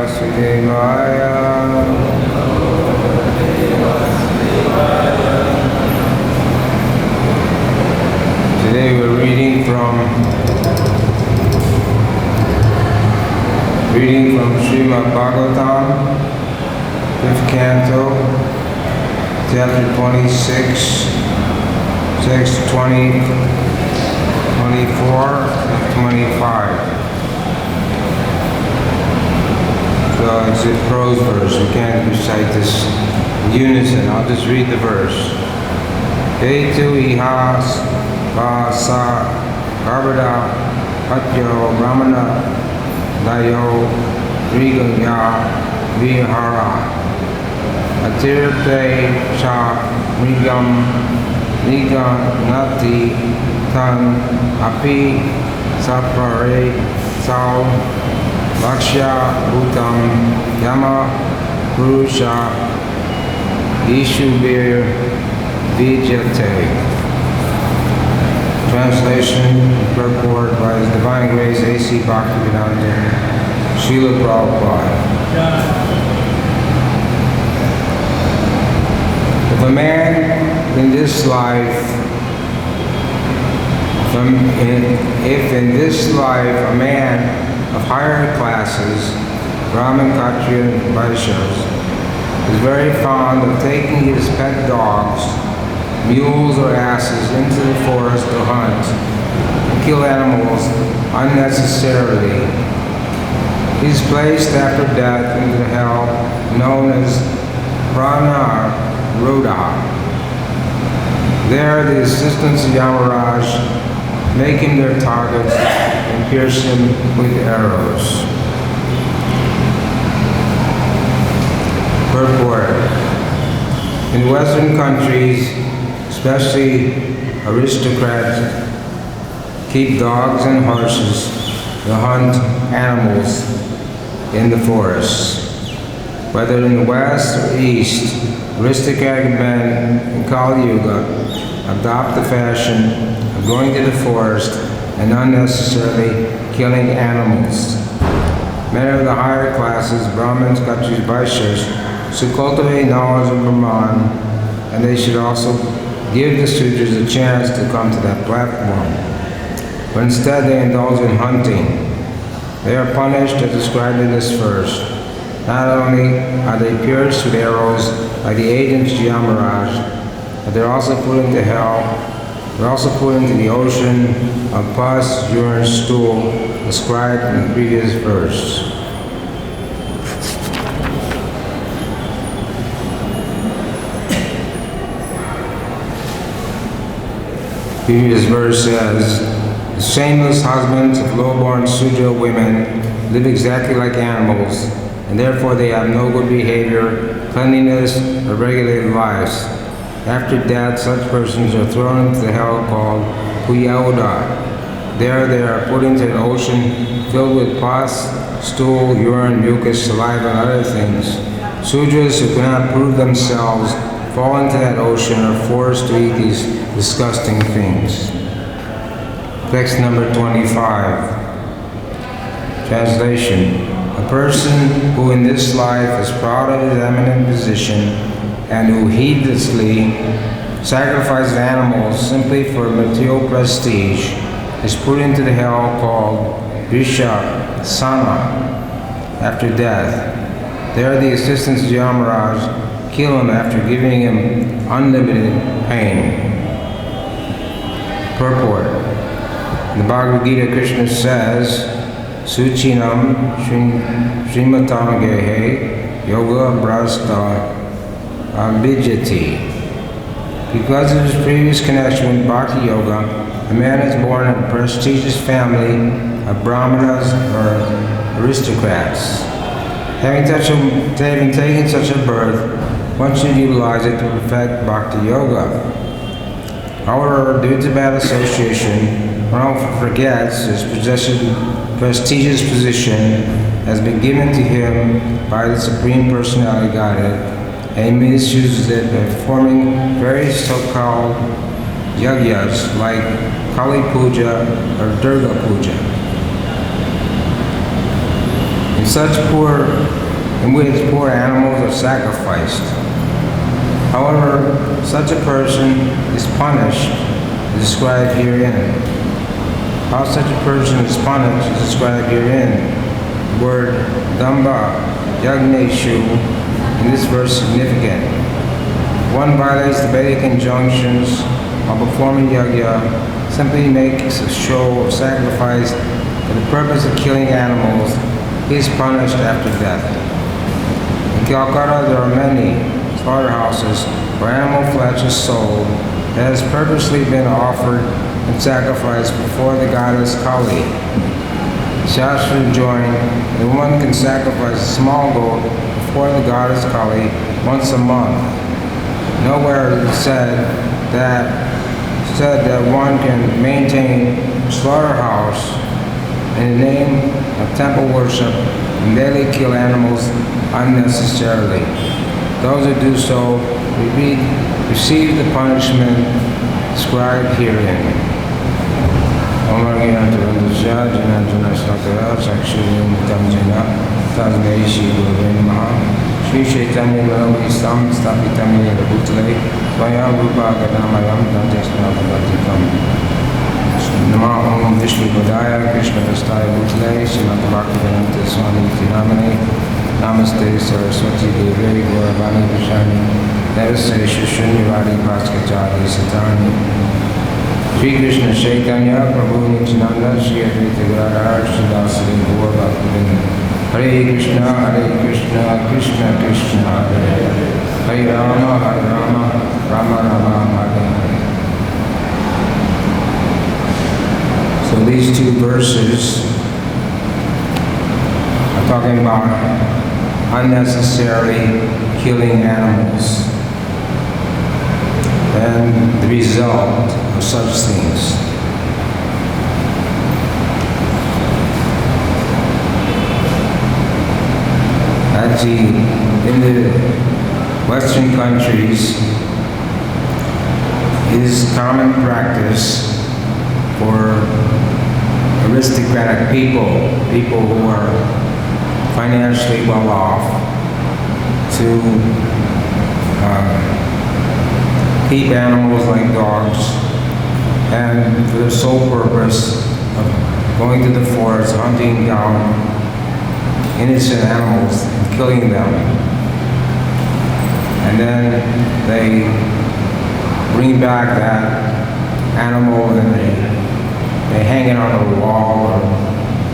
Vasudevaya. Today we're reading from Srimad Bhagavatam, 5th canto, chapter 26, text 20, 24, and 25. So it's a prose verse. We can't recite this in unison. I'll just read the verse. Ketu ihas vasa garbada patyo brahmana dayo rigaya vihara atirte cha mrigam nati tan api sapare sao Lakshya Bhutam Yama Purusha Ishubir Vijate. Translation, purport by His Divine Grace A.C. Bhaktivedanta, Srila Prabhupada. If a man in this life, if in this life a man of higher classes, Brahmin, Kshatriya, and Vaishyas, is very fond of taking his pet dogs, mules or asses into the forest to hunt and kill animals unnecessarily. He is placed after death into the hell known as Prana Roda. There the assistants of Yamaraj make him their targets and pierce him with arrows. Purport. In Western countries, especially aristocrats, keep dogs and horses to hunt animals in the forests. Whether in the West or East, aristocratic men in Kali Yuga adopt the fashion of going to the forest and unnecessarily killing animals. Men of the higher classes, Brahmins, Kshatriyas, Vaishyas, should cultivate knowledge of Brahman, and they should also give the Sudras a chance to come to that platform. But instead they indulge in hunting. They are punished as described in this verse. Not only are they pierced with arrows by the agents of Yamaraj, but they're also put into hell. They're also put into the ocean of pus, urine, stool, described in the previous verse. The previous verse says, the shameless husbands of low-born Sudra women live exactly like animals, and therefore they have no good behavior, cleanliness, or regulated lives. After death, such persons are thrown into the hell called Puyauda. There they are put into an ocean filled with pus, stool, urine, mucus, saliva, and other things. Sudras who cannot prove themselves fall into that ocean and are forced to eat these disgusting things. Text number 25. Translation. A person who in this life is proud of his eminent position and who heedlessly sacrifices animals simply for material prestige is put into the hell called Visha Sana after death. There the assistants of Yamaraj kill him after giving him unlimited pain. Purport. In the Bhagavad Gita, Krishna says, Suchinam Srimatam Gehe Yoga Brasta Abhijati. Because of his previous connection with Bhakti Yoga, a man is born in a prestigious family of Brahmanas or aristocrats. Having taken such a birth, one should utilize it to perfect Bhakti Yoga. However, due to bad association, one often forgets his prestigious position has been given to him by the Supreme Personality Godhead, and he misuses it by performing various so-called yagyas like Kali Puja or Durga Puja. In in which poor animals are sacrificed. However, such a person is punished, is described herein. How such a person is punished is described herein. The word Damba Yagneshu in this verse is significant. One violates the Vedic injunctions while performing yagya, simply makes a show of sacrifice for the purpose of killing animals, he is punished after death. In Calcutta there are many slaughterhouses where animal flesh is sold that has purposely been offered and sacrificed before the goddess Kali. Shastra enjoined that one can sacrifice a small goat before the goddess Kali once a month. Nowhere is it said that one can maintain a slaughterhouse in the name of temple worship and merely kill animals unnecessarily. Those who do so receive the punishment described herein. Shri Chaitanya Manavishtam Stapitam Yena Bhutale Swayam Rupa Gadamayam Dantasnavadatikam Nama Om Vishnu Padaya Krishna Prastaya Bhutale Srimati Bhaktivedanta Swami Tinamane Namaste Saraswati Devi Gauravani Vishani Namaste Shushunivadi Bhaskacharya Satani Shri Krishna Chaitanya Prabhu Nityananda Shri Advaita Gadadhar Shri Dasari Gaur Bhaktivedanta Hare Krishna, Krishna Krishna, Hare Rama, Rama Rama, Hare Hare. So these two verses are talking about unnecessarily killing animals and the result of such things. Actually, in the Western countries, it is common practice for aristocratic people who are financially well off, to keep animals like dogs, and for the sole purpose of going to the forest, hunting down innocent animals and killing them. And then they bring back that animal and they hang it on a wall or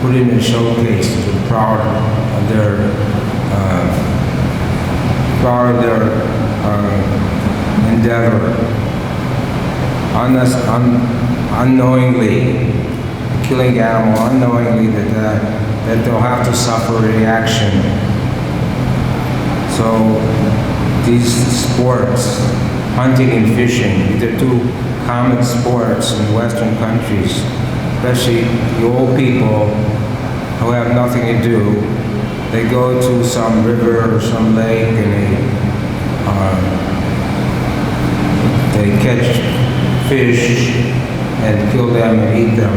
put it in a showcase to be proud of their endeavor. Unknowingly killing animal, unknowingly that they'll have to suffer a reaction. So these sports, hunting and fishing, these are two common sports in Western countries, especially the old people who have nothing to do. They go to some river or some lake and they catch fish and kill them and eat them,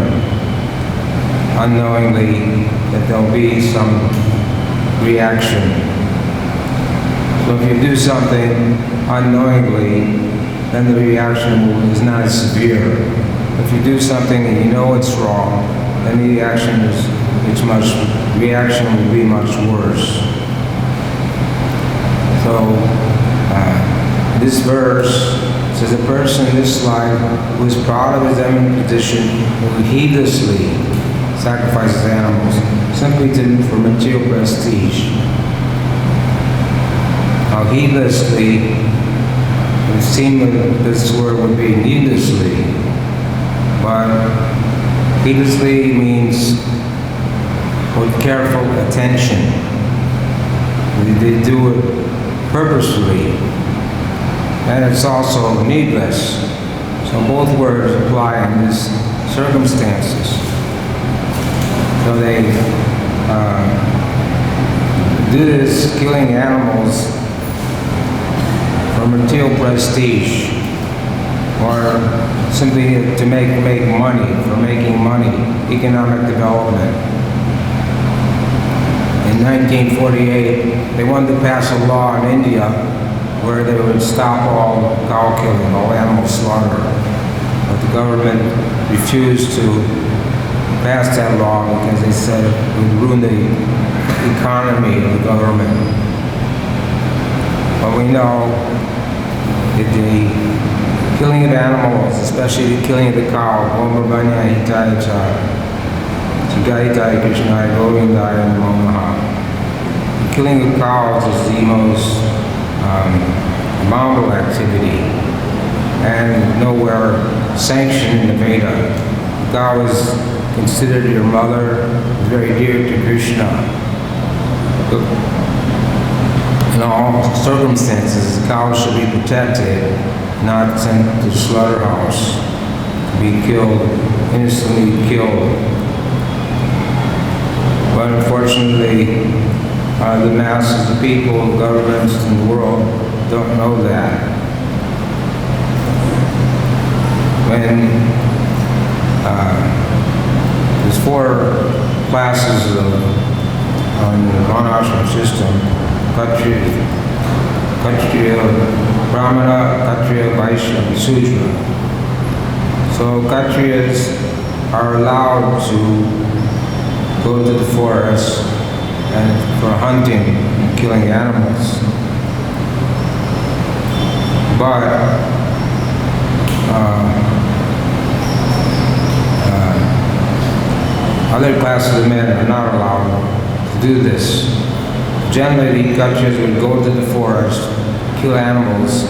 unknowingly that there'll be some reaction. So if you do something unknowingly, then the reaction is not as severe. If you do something and you know it's wrong, then the reaction will be much worse. So this verse says a person in this life who is proud of his eminent position, who heedlessly sacrifices animals simply for material prestige. Now heedlessly, it would seem that this word would be needlessly, but heedlessly means with careful attention. They do it purposefully, and it's also needless. So both words apply in these circumstances. So they do this killing animals for material prestige, or simply to make money, for making money, economic development. And in 1948, they wanted to pass a law in India where they would stop all cow killing, all animal slaughter. But the government refused to pass that law because they said it would ruin the economy of the government. But we know that the killing of animals, especially the killing of the cow, Jai Krishna, Govindaya, Namo. The killing of cows is the most abominable activity and nowhere sanctioned in the Veda. The cow is considered your mother, very dear to Krishna. In all circumstances, the cow should be protected, not sent to the slaughterhouse to be killed, innocently killed. But unfortunately, the masses of people, governments in the world don't know that. When there's 4 classes of the Varnashram system: Kshatriya, Brahmana, Kshatriya, Vaishya, and Sudra. So Kshatriyas are allowed to go to the forest and for hunting and killing animals. But other classes of men are not allowed to do this. Generally, the Kshatriyas would go to the forest, kill animals,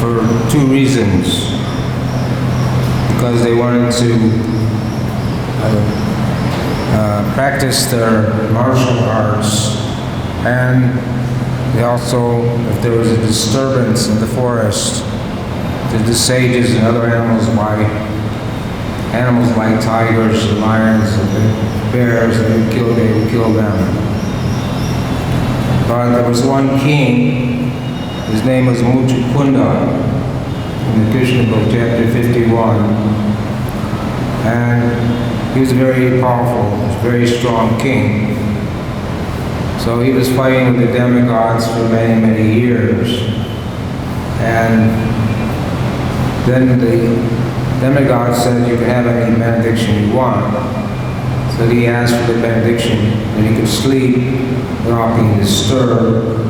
for 2 reasons. Because they wanted to practice their martial arts, and they also, if there was a disturbance in the forest, the sages and other animals like tigers and lions and bears, they would kill them. But there was one king, his name was Muchukunda, in the Krishna book, chapter 51, and he was a very powerful, very strong king. So he was fighting with the demigods for many, many years, and then the demigod said you can have any benediction you want. So he asked for the benediction that he could sleep without being disturbed.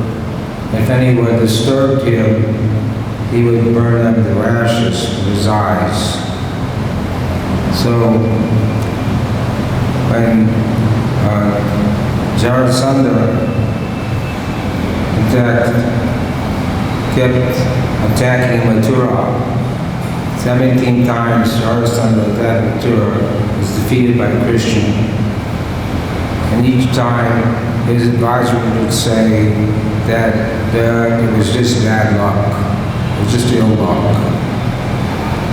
If anyone disturbed him, he would burn them to ashes with his eyes. So when Jarasandha kept attacking Mathura, 17 times Jarasandha attacked Mathura, was defeated by Krishna. And each time his advisor would say that it was just bad luck. It was just ill luck.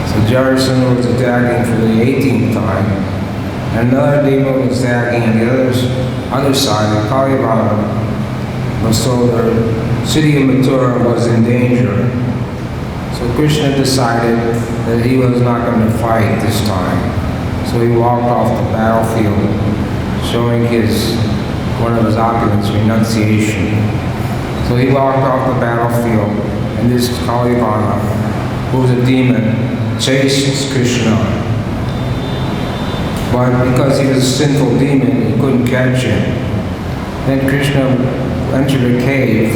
So Jarasandha was attacking for the 18th time, and another demon was attacking on the other side, the Kalivana. So the city of Mathura was in danger. So Krishna decided that he was not going to fight this time. So he walked off the battlefield, showing one of his opulence, renunciation. So he walked off the battlefield, and this Kalivana, who was a demon, chased Krishna. But because he was a sinful demon, he couldn't catch him. Then Krishna entered a cave,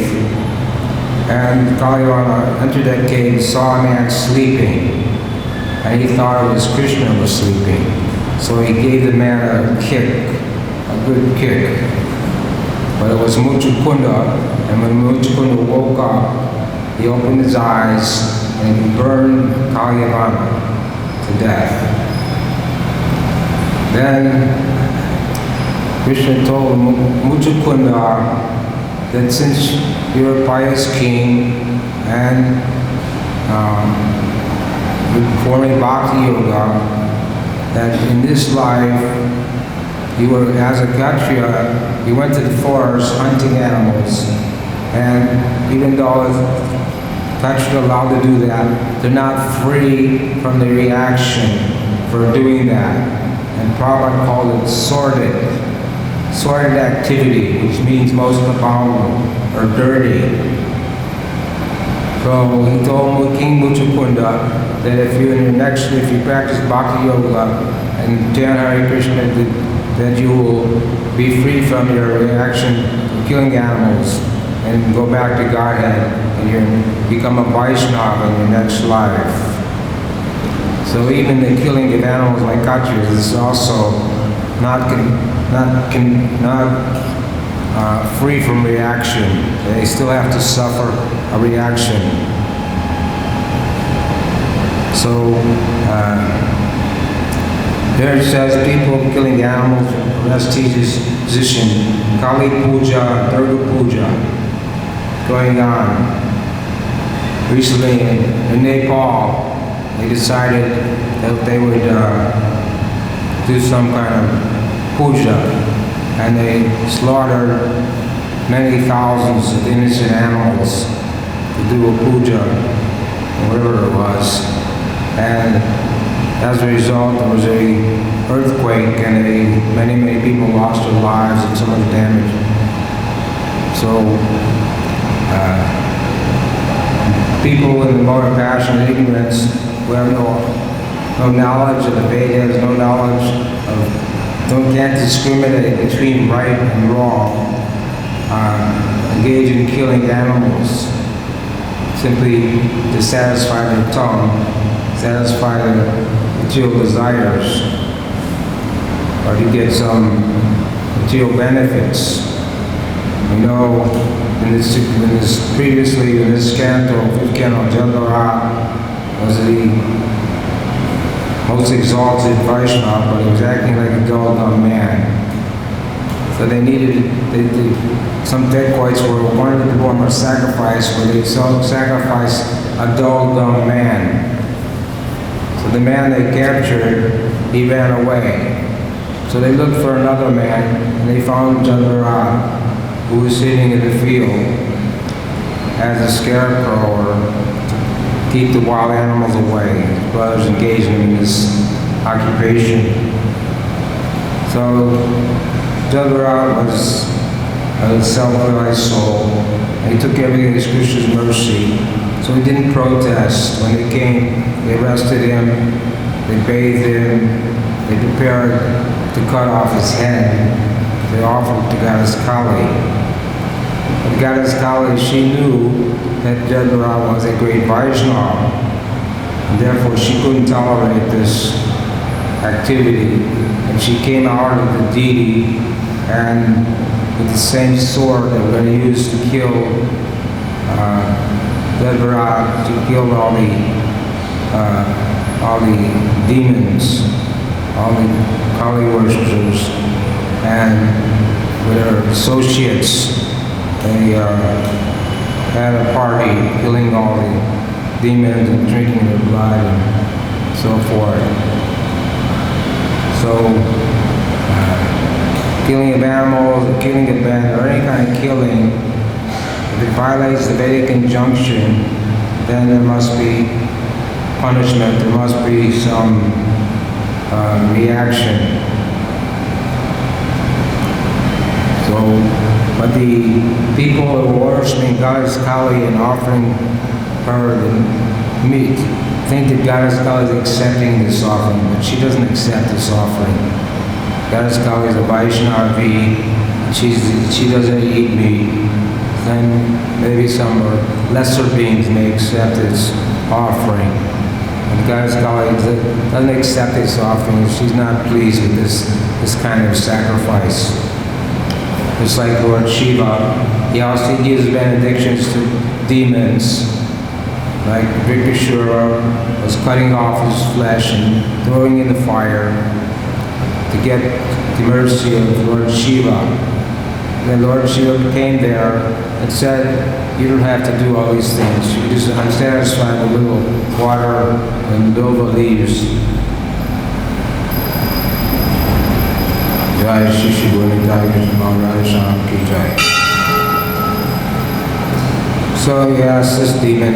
and Kalivana entered that cave and saw a man sleeping. And he thought it was Krishna was sleeping. So he gave the man a kick, a good kick. But it was Muchukunda, and when Muchukunda woke up, he opened his eyes and he burned Kalivana to death. Then Krishna told Muchukunda that since you're a pious king and you're performing bhakti yoga, that in this life you were, as a Kshatriya, you went to the forest hunting animals, and even though Kshatriya are allowed to do that, they're not free from the reaction for doing that. and Prabhupada called it sordid activity, which means most abominable or dirty. So he told King Muchukunda that if you practice Bhakti Yoga and chant Hare Krishna, that you will be free from your reaction to killing animals and go back to Godhead and you become a Vaishnava in your next life. So even the killing of animals like kachus is also not free from reaction. They still have to suffer a reaction. So there it says people killing animals for prestigious position, Kali Puja, Durga Puja, going on. Recently in Nepal, they decided that they would do some kind of puja, and they slaughtered many thousands of innocent animals to do a puja, whatever it was. And as a result, there was an earthquake, and many people lost their lives and so much damage. So people in the mode of passion and ignorance who have no knowledge of the Vedas, no knowledge of, can't discriminate between right and wrong, engage in killing animals simply to satisfy their tongue, satisfy their material desires, or to get some material benefits. We know in this canto, fifth canto, Jadavara was the most exalted Vaishnava, but he was acting like a dull-dumb man. So they needed, some dacoits wanted to perform a sacrifice where they sacrifice a dull-dumb man. So the man they captured, he ran away. So they looked for another man, and they found Jadavara, who was sitting in the field as a scarecrow or to keep the wild animals away. His brothers engaged him in this occupation. So Jadavara was a self-realized soul, and he took everything as Krishna's mercy. So he didn't protest. When they came, they arrested him, they bathed him, they prepared to cut off his head. They offered to Goddess Kali. But Goddess Kali, she knew that Jadavara was a great Vaishnava, and therefore she couldn't tolerate this activity. And she came out of the deity and with the same sword that we're going to use to kill Jadavara, she killed all the demons, all the Kali worshippers, and with her associates. They had a party, killing all the demons and drinking their blood and so forth. So, killing of animals, killing of men, or any kind of killing, if it violates the Vedic injunction, then there must be punishment, there must be some reaction. But the people who are worshiping Goddess Kali and offering her the meat think that Goddess Kali is accepting this offering, but she doesn't accept this offering. Goddess Kali is a Vaishnavi, she doesn't eat meat. Then maybe some lesser beings may accept this offering. But Goddess Kali doesn't accept this offering. She's not pleased with this kind of sacrifice. Just like Lord Shiva, he also gives benedictions to demons. Like Vrindavan was cutting off his flesh and throwing in the fire to get the mercy of Lord Shiva. Then Lord Shiva came there and said, you don't have to do all these things. You just unsatisfied with a little water and dova leaves. Jai Shri Bhuvaneshwar ki jai. So he asked this demon,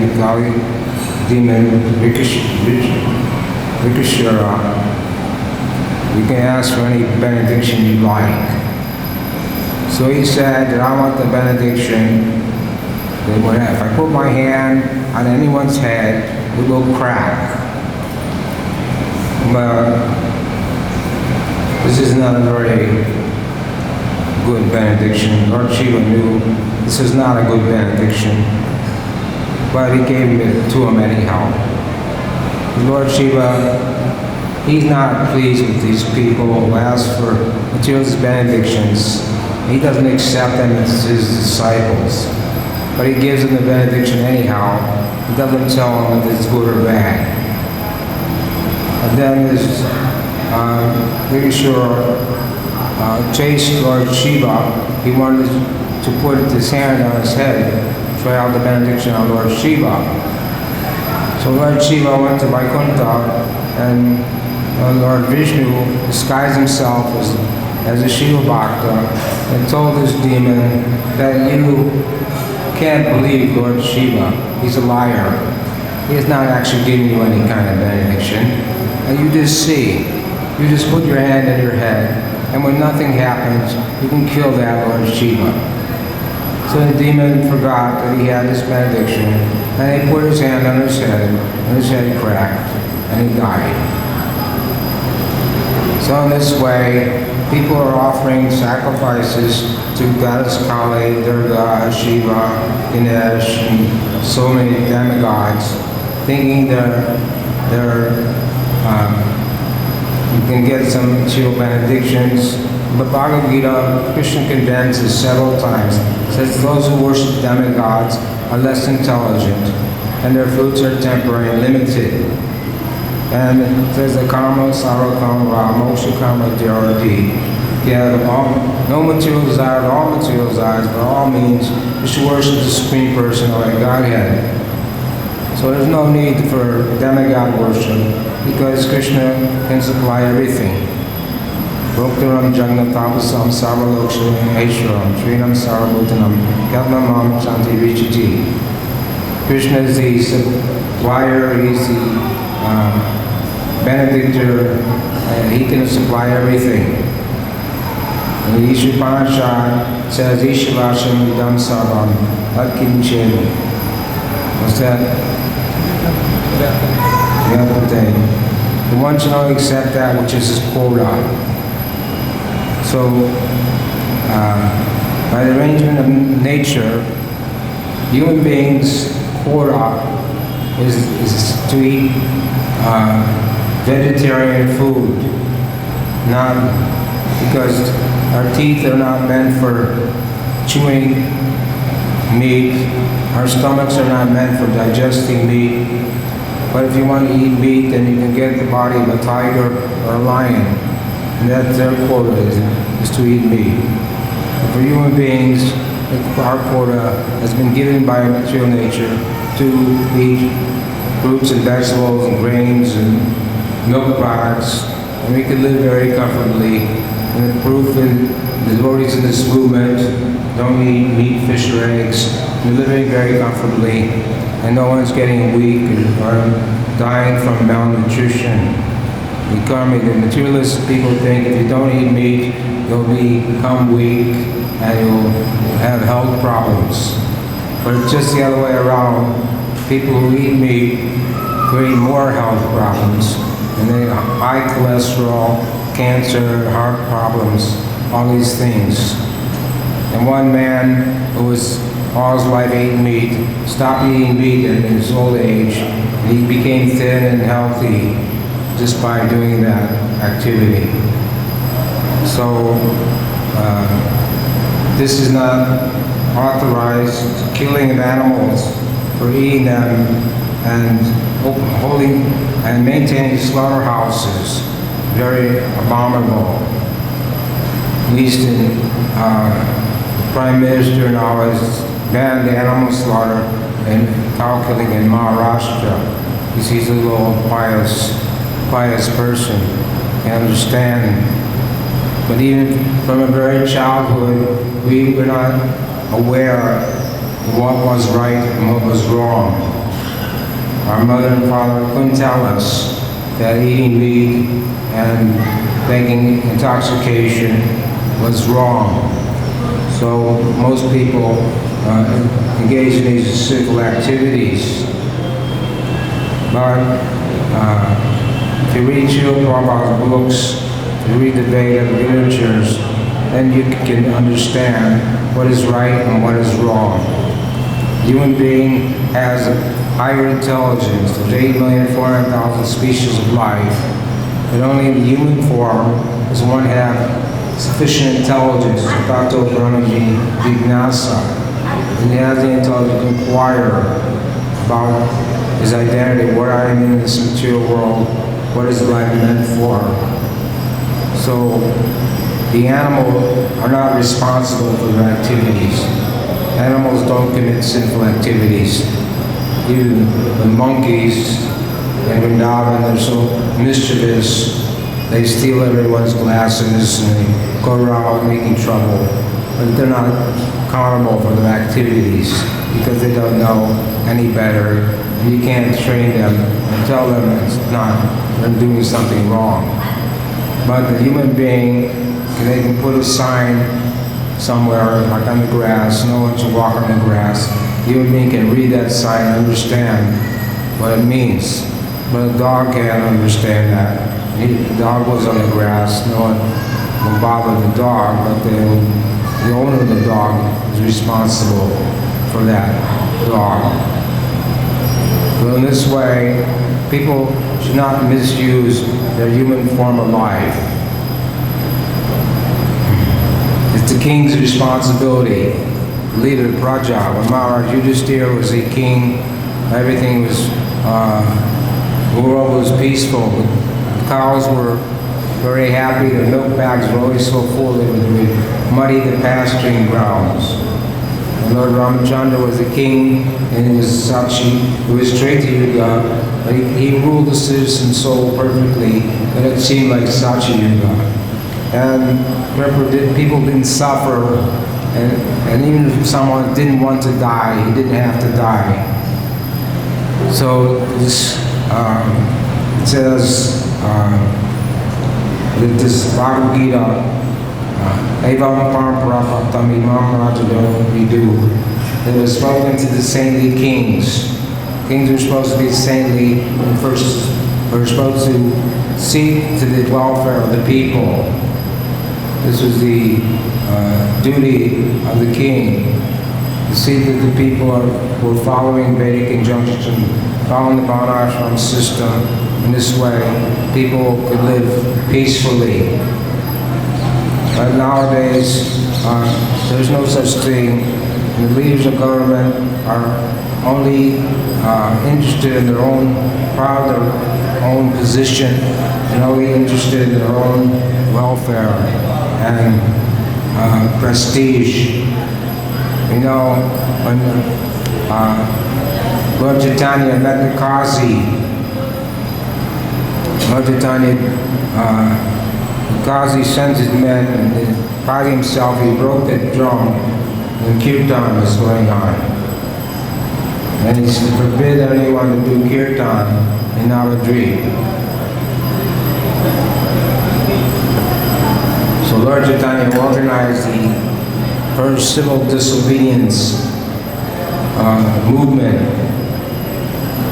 Rikashara, You can ask for any benediction you like. So he said that I want the benediction that when if I put my hand on anyone's head, it will crack. But this is not a very good benediction. Lord Shiva knew this is not a good benediction, but he gave it to him anyhow. Lord Shiva, he's not pleased with these people who ask for materialist benedictions. He doesn't accept them as his disciples, but he gives them the benediction anyhow. He doesn't tell them if it's good or bad. And then this pretty sure chased Lord Shiva. He wanted to put his hand on his head, try out the benediction on Lord Shiva. So Lord Shiva went to Vaikuntha, and Lord Vishnu disguised himself as a Shiva Bhakta and told this demon that you can't believe Lord Shiva. He's a liar. He is not actually giving you any kind of benediction. And you just see. You just put your hand on your head, and when nothing happens, you can kill that Lord Shiva. So the demon forgot that he had this benediction, and he put his hand on his head, and his head cracked, and he died. So in this way, people are offering sacrifices to Goddess Kali, Durga, Shiva, Ganesh, and so many demigods, thinking you can get some material benedictions. But Bhagavad Gita, Krishna condemns this several times. Says those who worship demigods are less intelligent, and their fruits are temporary and limited. And it says the karma, sarva karma, moksha karma, dhyarati. Yeah, no material desires, all material desires, but all means you should worship the Supreme Person or the Godhead. So there's no need for demigod worship, because Krishna can supply everything. Bhoktaram Jagnatapasam Sarvaloksham Aishwaram Srinam Sarvabhutanam Yatnamam Shanti Vichiti. Krishna is the supplier, he's the benedictor, and he can supply everything. And the Ishupanishad says, Ishavasham Vidam Sarvam Atkinchem. What's that? The one should only accept that which is his quota. So, by the arrangement of nature, human beings' quota is to eat vegetarian food, not because our teeth are not meant for chewing meat, our stomachs are not meant for digesting meat. But if you want to eat meat, then you can get the body of a tiger or a lion. And that's their quota, is to eat meat. But for human beings, our quota has been given by material nature to eat fruits and vegetables and grains and milk products. And we can live very comfortably. And the proof in the devotees in this movement don't eat meat, fish, or eggs. They're living very comfortably. And no one's getting weak or dying from malnutrition. The materialist people think if you don't eat meat, you'll become weak and you'll have health problems. But it's just the other way around. People who eat meat create more health problems. And they have high cholesterol, cancer, heart problems, all these things. And one man who was all his life ate meat, stopped eating meat in his old age, and he became thin and healthy just by doing that activity. So this is not authorized, killing of animals for eating them and holding and maintaining slaughterhouses, very abominable. At least in the Prime Minister now has banned animal slaughter and cow killing in Maharashtra, because he's a little pious person, can understand. But even from a very childhood, we were not aware of what was right and what was wrong. Our mother and father couldn't tell us that eating meat and thinking intoxication was wrong. So most people engage in these sinful activities. But if you read Srila Prabhupada's books, if you read the Vedic literatures, then you can understand what is right and what is wrong. The human being has a higher intelligence. There's 8,400,000 species of life, but only in the human form does one have sufficient intelligence to Tato Brahmaji Jignasa. And he has the intelligence to inquire about his identity, what I am in this material world, what is life meant for. So the animals are not responsible for their activities. Animals don't commit sinful activities. Even the monkeys in Vrindavan, they're so mischievous. They steal everyone's glasses and they go around making trouble. But they're not accountable for their activities because they don't know any better. And you can't train them and tell them they're doing something wrong. But the human being, they can put a sign somewhere, like on the grass, no one should walk on the grass. The human being can read that sign and understand what it means. But a dog can't understand that. The dog goes on the grass, no one will bother the dog, but the owner of the dog is responsible for that dog. So in this way, people should not misuse their human form of life. It's the king's responsibility, the leader of Praja. When Maharaj Yudhisthira was a king, everything was, the world was peaceful. The cows were very happy, the milk bags were always so full they would muddy the pasturing grounds. And Lord Ramachandra was the king, and he was Sachi, who was Treta Yuga, but he ruled the citizen so perfectly that it seemed like Sachi Yuga. And remember, people didn't suffer, and even if someone didn't want to die, he didn't have to die. So this, it says, that this Bhagavad Gita, Evam Paramparapatam Imam Rajadam Vidu, that was spoken to the saintly kings. Kings were supposed to be saintly and first were supposed to seek to the welfare of the people. This was the duty of the king, to see that the people were following Vedic injunction, following the Varnashram system. In this way, people could live peacefully. But nowadays, there's no such thing. The leaders of government are only interested in their own proud, their own position, and only interested in their own welfare and prestige. You know, when Lord Chaitanya met the Kazi, Lord Chaitanya, the Kazi sent his men, and the Kazi himself, he broke that drum when kirtan was going on. And he forbid anyone to do kirtan in Navadvip. So Lord Chaitanya organized the first civil disobedience movement,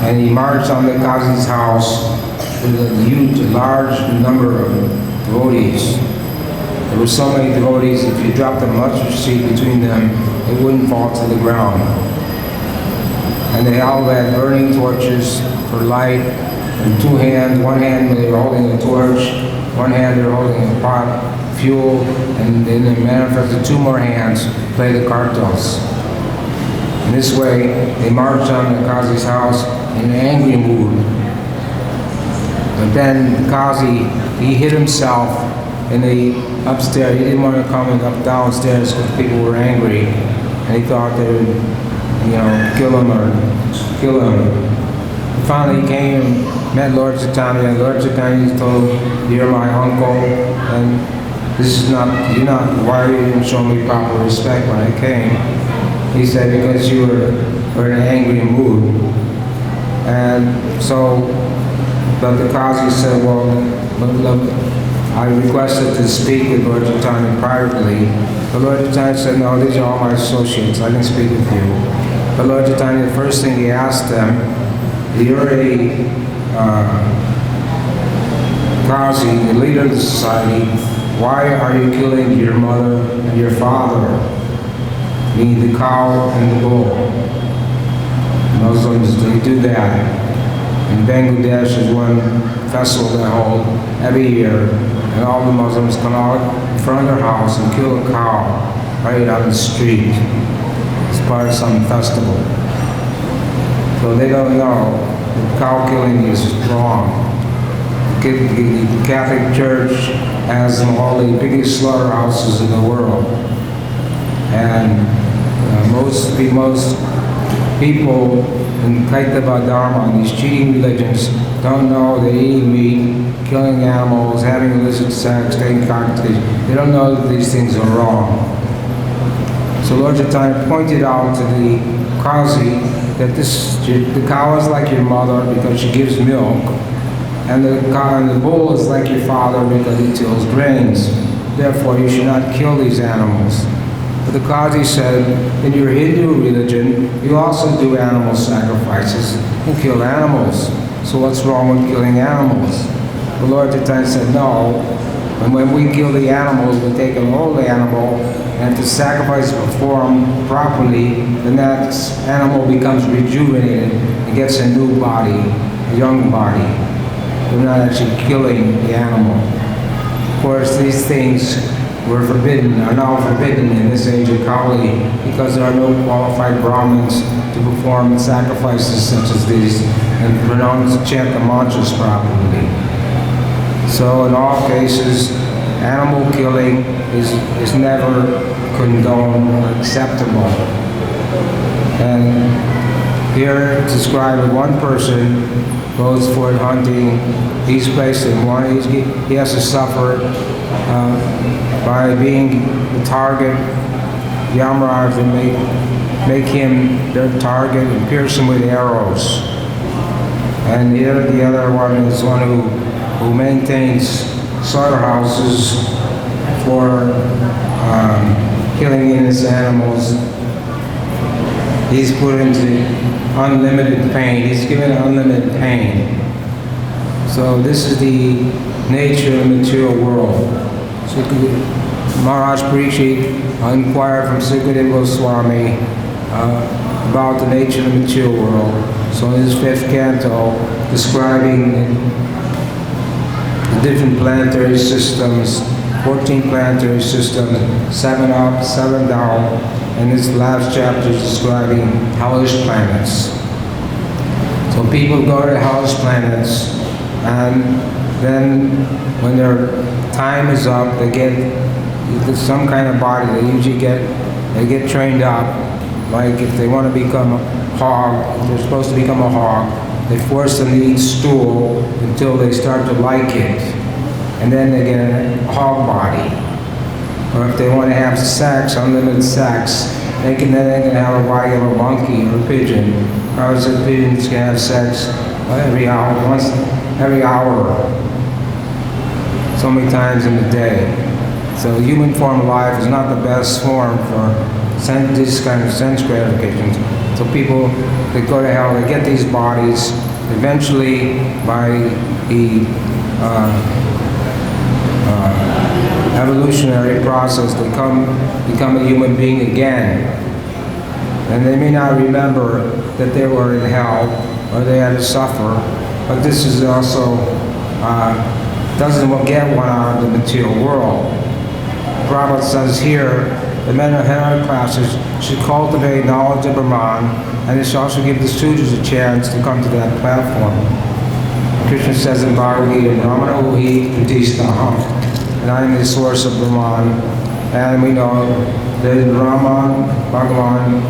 and he marched on the Kazi's house with a huge, large number of devotees. There were so many devotees, if you dropped a mustard seed between them, it wouldn't fall to the ground. And they all had burning torches for light, and two hands, one hand they were holding a torch, one hand they were holding a pot of fuel, and then they manifested two more hands to play the kartals. In this way, they marched on the Kazi's house in an angry mood. But then the Kazi, he hid himself in the upstairs. He didn't want to come up downstairs because people were angry, and he thought they would, kill him. And finally, he came and met Lord Chaitanya, and Lord Chaitanya told him, "You're my uncle, and this is not. Why you didn't show me proper respect when I came?" He said, "Because you were in an angry mood." And so, but the Kazi said, "Well, I requested to speak with Lord Chaitanya privately, but Lord Chaitanya said, no, these are all my associates, I can speak with you. But Lord Chaitanya, the first thing he asked them, you're a Qazi, the leader of the society, why are you killing your mother and your father, meaning the cow and the bull? Muslims, they do that. In Bangladesh is one festival they hold every year, and all the Muslims come out in front of their house and kill a cow right on the street. It's part of some festival. So they don't know that cow killing is wrong. The Catholic Church has all the biggest slaughterhouses in the world, and most people in Kaitava Dharma, these cheating religions, don't know they're eating meat, killing animals, having illicit sex, taking cocktails. They don't know that these things are wrong. So Lord Chaitanya pointed out to the Qazi that the cow is like your mother because she gives milk, and the bull is like your father because he tills grains. Therefore, you should not kill these animals. But the Qazi said, in your Hindu religion, you also do animal sacrifices and kill animals. So what's wrong with killing animals? The Lord Chaitanya said, no. And when we kill the animals, we take an old animal, and if the sacrifice is performed properly, then that animal becomes rejuvenated and gets a new body, a young body. We're not actually killing the animal. Of course, these things are now forbidden in this age of Kali, because there are no qualified Brahmins to perform sacrifices such as these and chant the mantras properly. So in all cases, animal killing is never condoned or acceptable. And here it's described one person goes for hunting, he's placed in one, he has to suffer by being the target. Yamaraj will make him their target and pierce him with arrows. And the other one is one who maintains slaughterhouses for killing innocent animals. He's put into unlimited pain. He's given unlimited pain. So this is the nature of the material world. So Maharaj Parikshit inquired from Sukadeva Goswami about the nature of the material world. So in his 5th canto, describing the different planetary systems, 14 planetary systems, 7 up, 7 down, and this last chapter is describing hellish planets. So people go to hellish planets, and then when their time is up, they get some kind of body. They get trained up. Like if they want to become a hog, if they're supposed to become a hog, they force them to eat stool until they start to like it, and then they get a hog body. Or if they want to have sex, unlimited sex, they can have a body of a monkey or a pigeon. Or the pigeons can have sex every hour, so many times in the day. So human form of life is not the best form for this kind of sense gratifications. So people that go to hell, they get these bodies. Eventually, by the evolutionary process, they become a human being again. And they may not remember that they were in hell or they had to suffer, but this is also doesn't get one out of the material world. Prabhupada says here, the men of higher classes should cultivate knowledge of Brahman, and they should also give the students a chance to come to that platform. Krishna says in Bhagavad Gita, Brahmana uhi pratistaham, and I am the source of Brahman. And we know that Brahman, Bhagavan,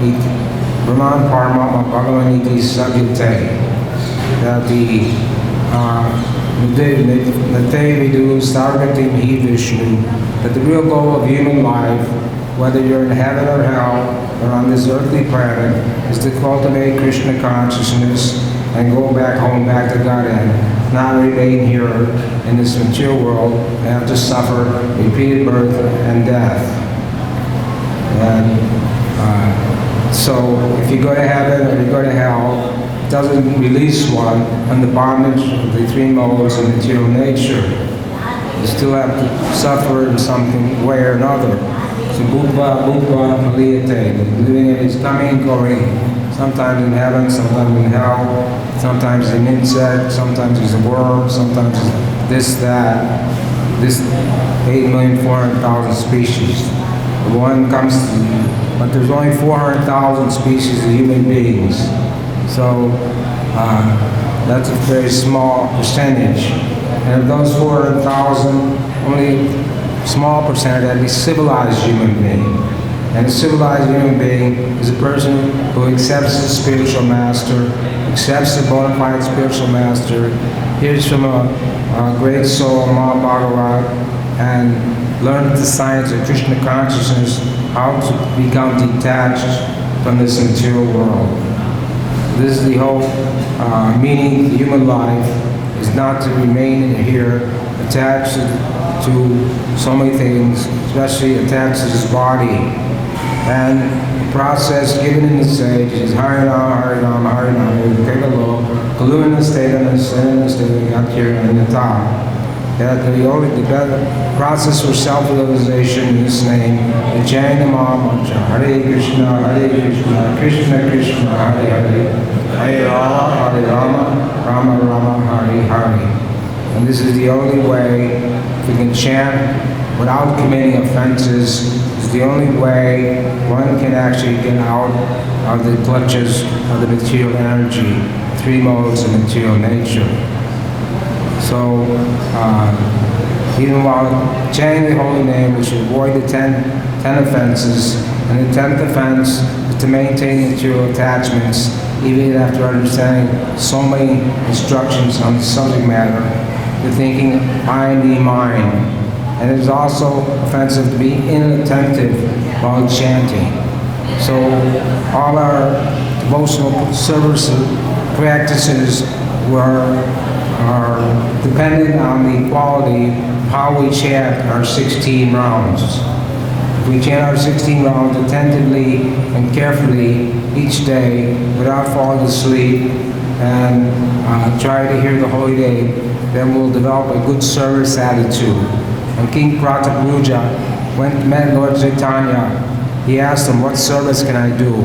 Brahman Paramama, Bhagavan iti sagyate, that that the real goal of human life, whether you're in heaven or hell, or on this earthly planet, is to cultivate Krishna consciousness and go back home, back to Godhead. not remain here in this material world. They have to suffer repeated birth and death. And so if you go to heaven or you go to hell, it doesn't release one from the bondage of the three modes of material nature. You still have to suffer in some way or another. So bhuva, bhuva, paliyate, living in its coming and going. Sometimes in heaven, sometimes in hell, sometimes an insect, sometimes he's a worm, sometimes this, that, this 8,400,000 species. One comes to, but there's only 400,000 species of human beings. So that's a very small percentage. And of those 400,000, only a small percentage that is civilized human being. And a civilized human being is a person who accepts the spiritual master, accepts the bona fide spiritual master, hears from a great soul, Mahabhagavat, and learns the science of Krishna consciousness, how to become detached from this material world. This is the whole meaning of the human life, is not to remain here attached to so many things, especially attached to this body. And the process given in the sage is Harinam, Harinam, Harinam. You take a look, Kaluna state and the state got here in the top. That the better process for self-realization in this name, the chanting the Mahamantra, Hare Krishna, Krishna Krishna, Hare Hare, Hare Rama, Rama Rama, Hare Hare. And this is the only way we can chant without committing offenses. It's the only way one can actually get out of the clutches of the material energy, three modes of material nature. So, even while chanting the holy name, we should avoid the 10 offenses. And the 10th offense is to maintain material attachments, even after understanding so many instructions on the subject matter, the thinking, I need mine. And it is also offensive to be inattentive while chanting. So all our devotional service practices are dependent on the quality of how we chant our 16 rounds. If we chant our 16 rounds attentively and carefully each day without falling asleep and try to hear the holy name, then we'll develop a good service attitude. When King Prataparuja met Lord Chaitanya, he asked him, what service can I do?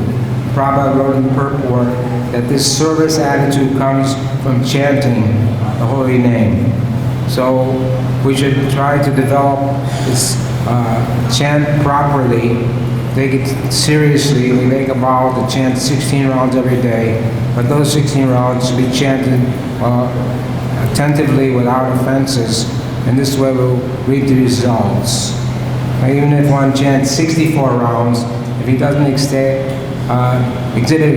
Prabhupada wrote in the purport that this service attitude comes from chanting the holy name. So we should try to develop this chant properly, take it seriously. We make a vow to chant 16 rounds every day, but those 16 rounds should be chanted attentively without offenses. And this way we'll reap the results. Even if one chants 64 rounds, if he doesn't exhibit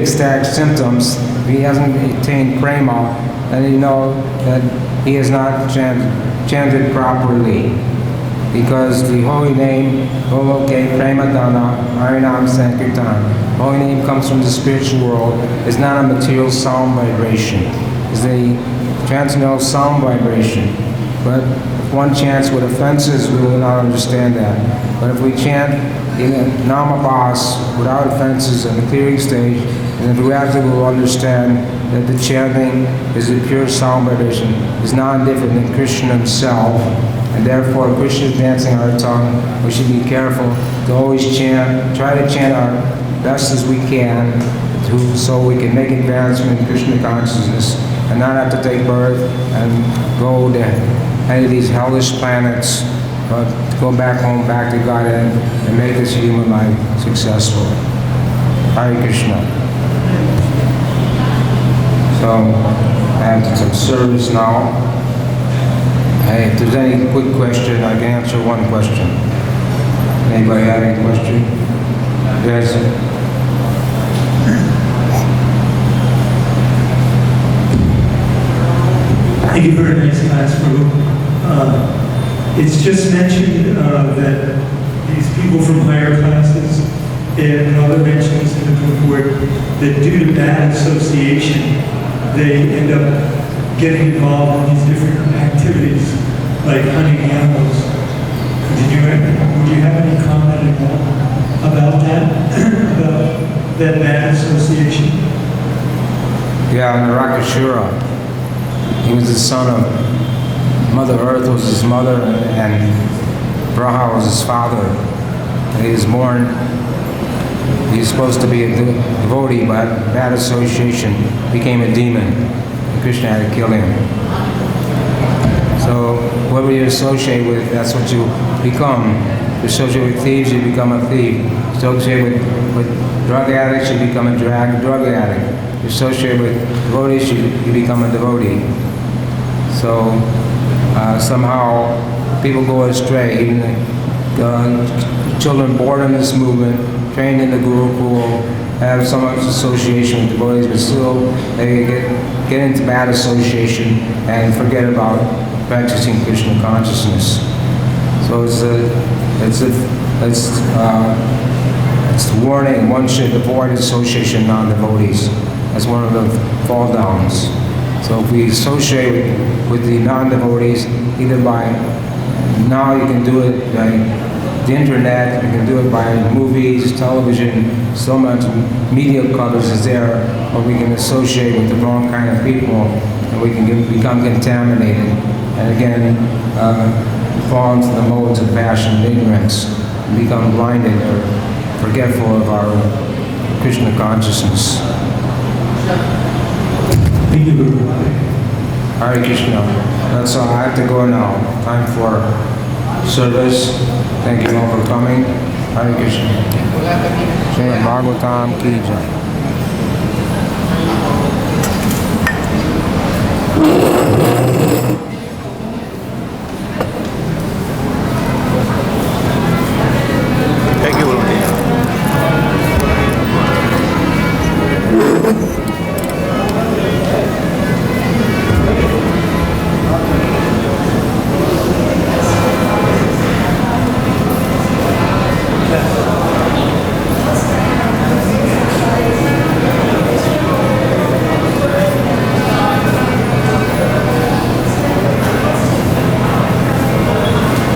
ecstatic symptoms, if he hasn't attained prema, then you know that he has not chanted properly. Because the holy name, Goloke Prema Dana, Harinam Sankirtan, the holy name comes from the spiritual world. It's not a material sound vibration. It's a transcendental sound vibration. But if one chants with offenses, we will not understand that. But if we chant in a namabhas without offenses in the clearing stage, then we actually will understand that the chanting is a pure sound vibration, is not different than Krishna himself. And therefore, if Krishna is dancing our tongue, we should be careful to always chant, try to chant our best as we can, so we can make advancement in Krishna consciousness and not have to take birth and go to any of these hellish planets, but to go back home, back to Godhead, and make this human life successful. Hare Krishna. So, I have some service now. Hey, if there's any quick question, I can answer one question. Anybody have any question? Yes? Thank you for a nice class, Prabhu. It's just mentioned that these people from higher classes and other mentions in the report that due to bad association, they end up getting involved in these different activities, like hunting animals. Would you have any comment about that, about that bad association? Yeah, Narakashura. He was the son of Mother Earth was his mother, and Braha was his father. And he was born, he was supposed to be a devotee, but bad association became a demon. And Krishna had to kill him. So whoever you associate with, that's what you become. You associate with thieves, you become a thief. You associate with drug addicts, you become a drug addict. You associate with devotees, you become a devotee. So somehow people go astray. Even the children born in this movement, trained in the Gurukul, have so much association with devotees, but still they get into bad association and forget about practicing Krishna consciousness. So it's the warning. One should avoid association with non-devotees. That's one of the fall downs. So if we associate with the non-devotees, either by, now you can do it by the internet, you can do it by movies, television, so much media coverage is there, or we can associate with the wrong kind of people, and we can become contaminated, and again, fall into the modes of passion and ignorance, and become blinded or forgetful of our Krishna consciousness. Thank you. Hare Krishna. That's all. I have to go now. Time for service. Thank you all for coming. Hare Krishna. Srimad Bhagavatam ki jai.